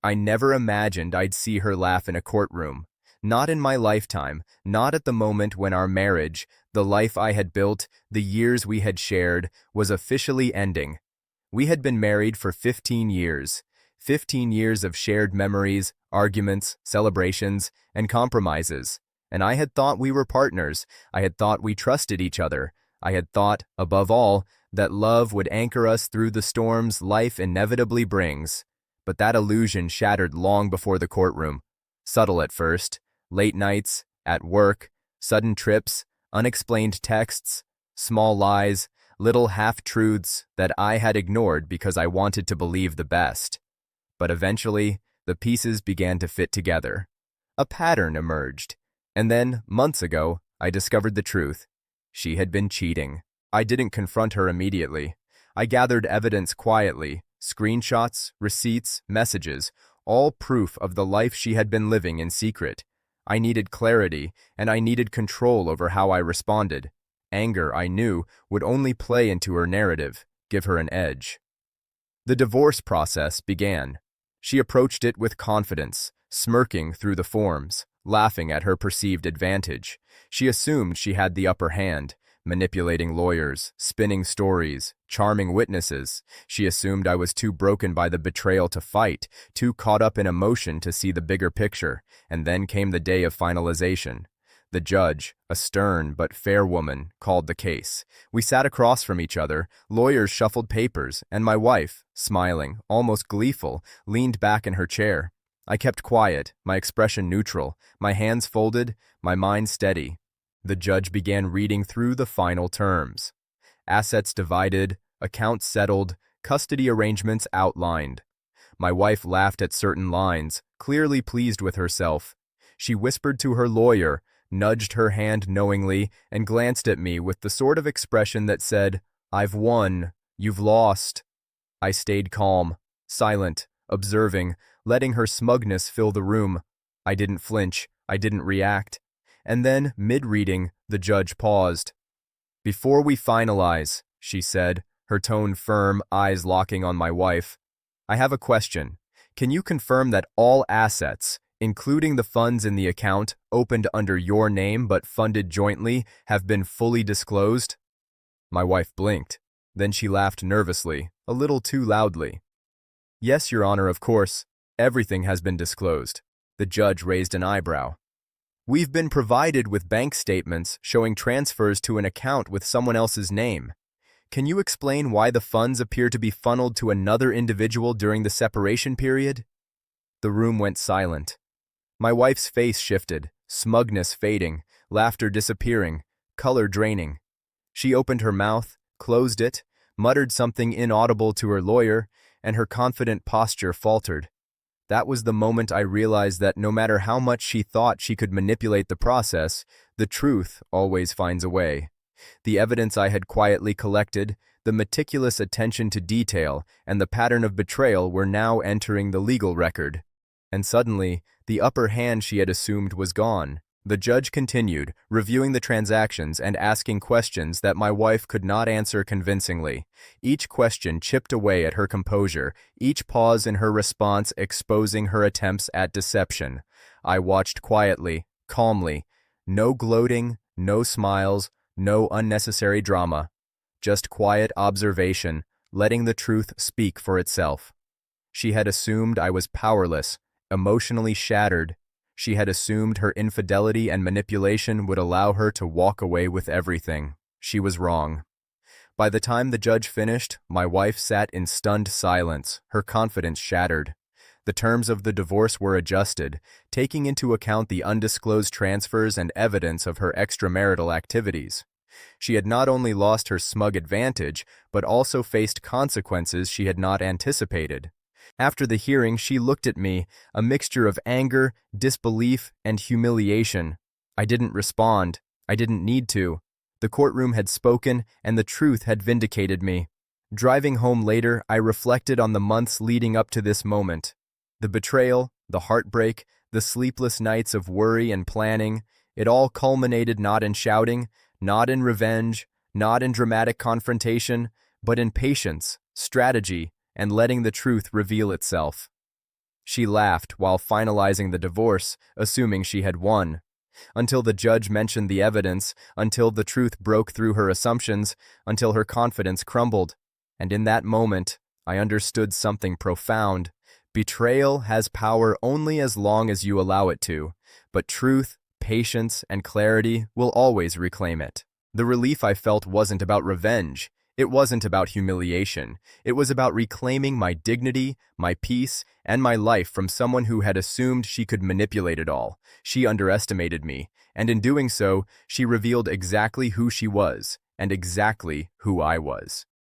I never imagined I'd see her laugh in a courtroom. Not in my lifetime, not at the moment when our marriage, the life I had built, the years we had shared, was officially ending. We had been married for 15 years. 15 years of shared memories, arguments, celebrations, and compromises. And I had thought we were partners. I had thought we trusted each other. I had thought, above all, that love would anchor us through the storms life inevitably brings. But that illusion shattered long before the courtroom. Subtle at first, late nights, at work, sudden trips, unexplained texts, small lies, little half-truths that I had ignored because I wanted to believe the best. But eventually, the pieces began to fit together. A pattern emerged. And then, months ago, I discovered the truth. She had been cheating. I didn't confront her immediately. I gathered evidence quietly, screenshots, receipts, messages, all proof of the life she had been living in secret. I needed clarity, and I needed control over how I responded. Anger, I knew, would only play into her narrative, give her an edge. The divorce process began. She approached it with confidence, smirking through the forms, laughing at her perceived advantage. She assumed she had the upper hand, manipulating lawyers, spinning stories, charming witnesses. She assumed I was too broken by the betrayal to fight, too caught up in emotion to see the bigger picture, and then came the day of finalization. The judge, a stern but fair woman, called the case. We sat across from each other, lawyers shuffled papers, and my wife, smiling, almost gleeful, leaned back in her chair. I kept quiet, my expression neutral, my hands folded, my mind steady. The judge began reading through the final terms. Assets divided, accounts settled, custody arrangements outlined. My wife laughed at certain lines, clearly pleased with herself. She whispered to her lawyer, nudged her hand knowingly, and glanced at me with the sort of expression that said, "I've won, you've lost." I stayed calm, silent, observing, letting her smugness fill the room. I didn't flinch, I didn't react. And then, mid-reading, the judge paused. "Before we finalize," she said, her tone firm, eyes locking on my wife, "I have a question. Can you confirm that all assets, including the funds in the account opened under your name but funded jointly, have been fully disclosed?" My wife blinked. Then she laughed nervously, a little too loudly. "Yes, Your Honor, of course. Everything has been disclosed." The judge raised an eyebrow. "We've been provided with bank statements showing transfers to an account with someone else's name. Can you explain why the funds appear to be funneled to another individual during the separation period?" The room went silent. My wife's face shifted, smugness fading, laughter disappearing, color draining. She opened her mouth, closed it, muttered something inaudible to her lawyer, and her confident posture faltered. That was the moment I realized that no matter how much she thought she could manipulate the process, the truth always finds a way. The evidence I had quietly collected, the meticulous attention to detail, and the pattern of betrayal were now entering the legal record. And suddenly, the upper hand she had assumed was gone. The judge continued, reviewing the transactions and asking questions that my wife could not answer convincingly. Each question chipped away at her composure, each pause in her response exposing her attempts at deception. I watched quietly, calmly. No gloating, no smiles, no unnecessary drama. Just quiet observation, letting the truth speak for itself. She had assumed I was powerless, emotionally shattered. She had assumed her infidelity and manipulation would allow her to walk away with everything. She was wrong. By the time the judge finished, my wife sat in stunned silence, her confidence shattered. The terms of the divorce were adjusted, taking into account the undisclosed transfers and evidence of her extramarital activities. She had not only lost her smug advantage, but also faced consequences she had not anticipated. After the hearing, she looked at me, a mixture of anger, disbelief, and humiliation. I didn't respond. I didn't need to. The courtroom had spoken, and the truth had vindicated me. Driving home later, I reflected on the months leading up to this moment. The betrayal, the heartbreak, the sleepless nights of worry and planning, it all culminated not in shouting, not in revenge, not in dramatic confrontation, but in patience, strategy, and letting the truth reveal itself. She laughed while finalizing the divorce, assuming she had won. Until the judge mentioned the evidence, until the truth broke through her assumptions, until her confidence crumbled. And in that moment, I understood something profound. Betrayal has power only as long as you allow it to, but truth, patience, and clarity will always reclaim it. The relief I felt wasn't about revenge. It wasn't about humiliation. It was about reclaiming my dignity, my peace, and my life from someone who had assumed she could manipulate it all. She underestimated me, and in doing so, she revealed exactly who she was and exactly who I was.